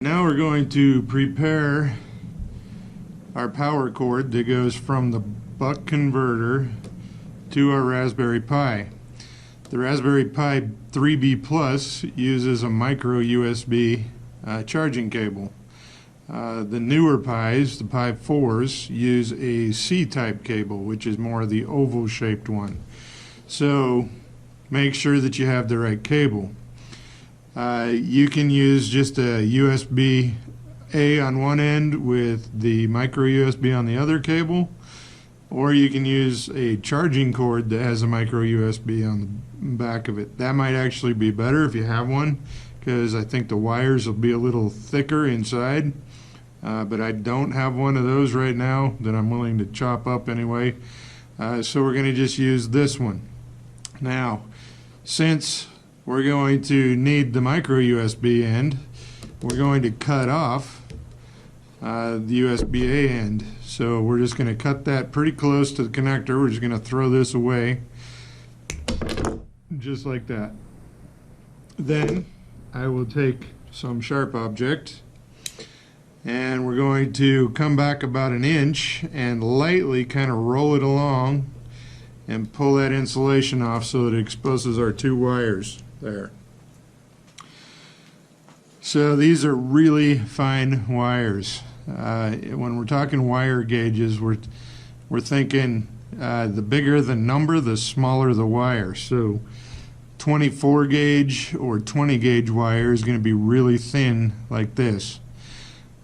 Now we're going to prepare our power cord that goes from the buck converter to our Raspberry Pi. The Raspberry Pi 3B Plus uses a micro USB charging cable. The newer Pis, the Pi 4s, use a C-type cable, which is more the oval shaped one. So make sure that you have the right cable. You can use just a USB-A on one end with the micro USB on the other cable, or you can use a charging cord that has a micro USB on the back of it. That might actually be better if you have one, because I think the wires will be a little thicker inside, but I don't have one of those right now that I'm willing to chop up anyway, so we're going to just use this one. Now, since we're going to need the micro USB end, we're going to cut off the USB-A end. So we're just going to cut that pretty close to the connector. We're just going to throw this away just like that. Then I will take some sharp object and we're going to come back about an inch and lightly kind of roll it along and pull that insulation off so that it exposes our two wires there. So these are really fine wires. When we're talking wire gauges, we're thinking the bigger the number, the smaller the wire. So 24 gauge or 20 gauge wire is going to be really thin like this,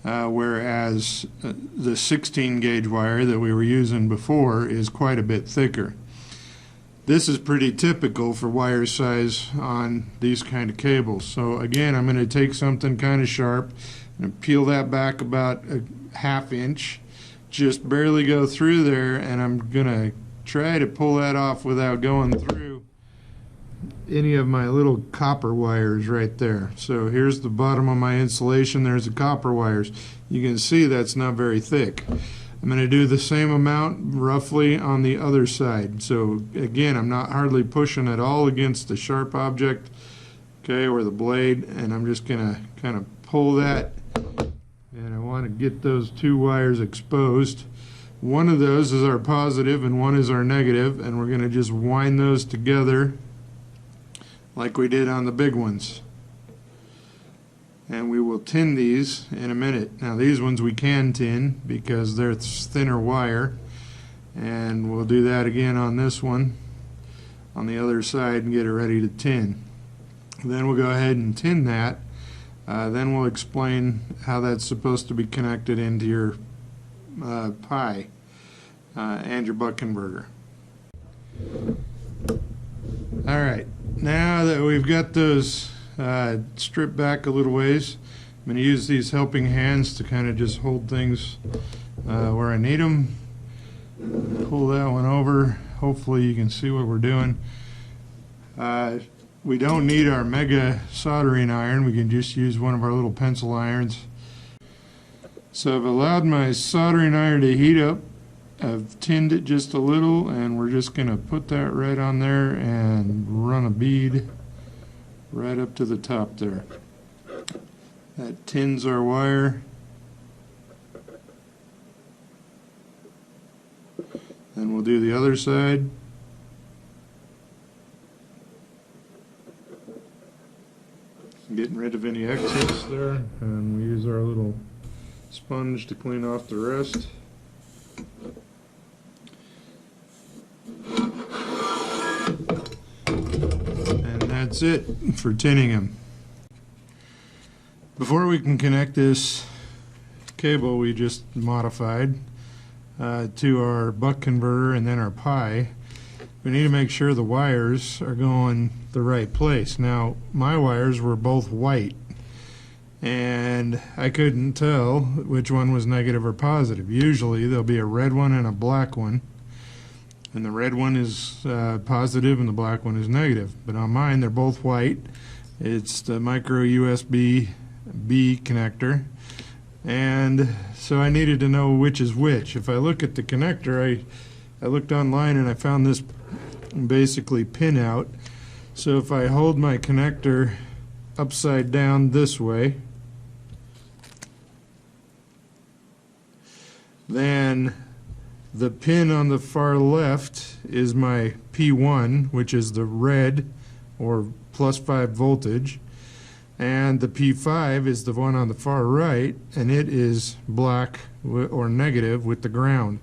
whereas the 16 gauge wire that we were using before is quite a bit thicker. This is pretty typical for wire size on these kind of cables. So again, I'm going to take something kind of sharp and peel that back about a ½ inch, just barely go through there, and I'm going to try to pull that off without going through any of my little copper wires right there. So here's the bottom of my insulation, there's the copper wires. You can see that's not very thick. I'm going to do the same amount roughly on the other side. So again, I'm not hardly pushing at all against the sharp object, okay, or the blade, and I'm just going to kind of pull that, and I want to get those two wires exposed. One of those is our positive and one is our negative, and we're going to just wind those together like we did on the big ones. And we will tin these in a minute. Now these ones we can tin because they're thinner wire, and we'll do that again on this one on the other side and get it ready to tin. Then we'll go ahead and tin that. Then we'll explain how that's supposed to be connected into your Pi and your buck converter. Alright, now that we've got those strip back a little ways, I'm going to use these helping hands to kind of just hold things where I need them. Pull that one over. Hopefully you can see what we're doing. We don't need our mega soldering iron. We can just use one of our little pencil irons. So I've allowed my soldering iron to heat up. I've tinned it just a little, and we're just going to put that right on there and run a bead right up to the top there. That tins our wire. Then we'll do the other side. Getting rid of any excess there, and we use our little sponge to clean off the rest. That's it for tinning them. Before we can connect this cable we just modified to our buck converter and then our Pi, we need to make sure the wires are going the right place. Now my wires were both white and I couldn't tell which one was negative or positive. Usually there'll be a red one and a black one, and the red one is positive and the black one is negative. But on mine they're both white. It's the micro USB-B connector, and so I needed to know which is which. If I look at the connector, I looked online and I found this basically pin out. So if I hold my connector upside down this way, Then the pin on the far left is my P1, which is the red or +5 voltage, and the P5 is the one on the far right, and it is black or negative with the ground.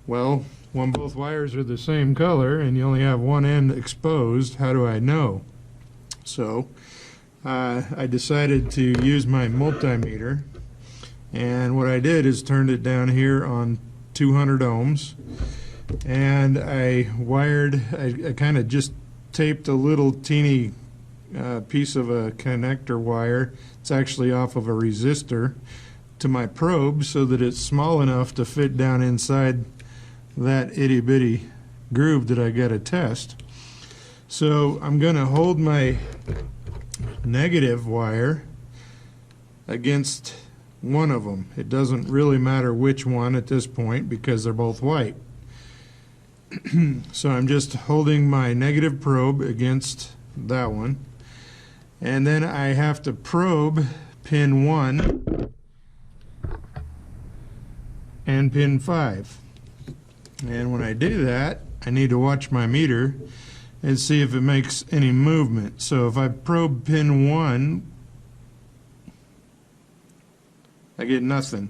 Well, when both wires are the same color and you only have one end exposed, how do I know? So I decided to use my multimeter, and what I did is turned it down here on 200 ohms, and I kind of just taped a little teeny piece of a connector wire. It's actually off of a resistor to my probe so that it's small enough to fit down inside that itty bitty groove that I got to test. So I'm going to hold my negative wire against one of them. It doesn't really matter which one at this point because they're both white. So I'm just holding my negative probe against that one, and then I have to probe pin 1 and pin 5. And when I do that, I need to watch my meter and see if it makes any movement. So if I probe pin 1, I get nothing.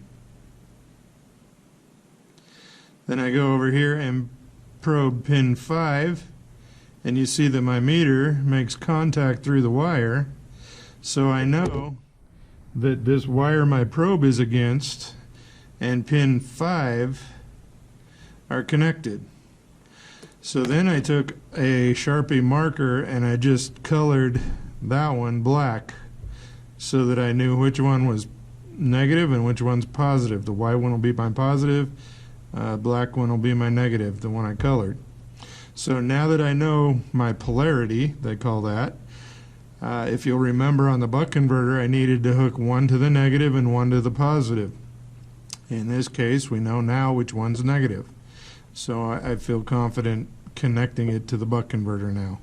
Then I go over here and probe pin 5, and you see that my meter makes contact through the wire, so I know that this wire my probe is against and pin 5 are connected. So then I took a Sharpie marker and I just colored that one black so that I knew which one was negative and which one's positive. The white one will be my positive, black one will be my negative, the one I colored. So now that I know my polarity, they call that, if you'll remember on the buck converter I needed to hook one to the negative and one to the positive. In this case we know now which one's negative. So I feel confident connecting it to the buck converter now.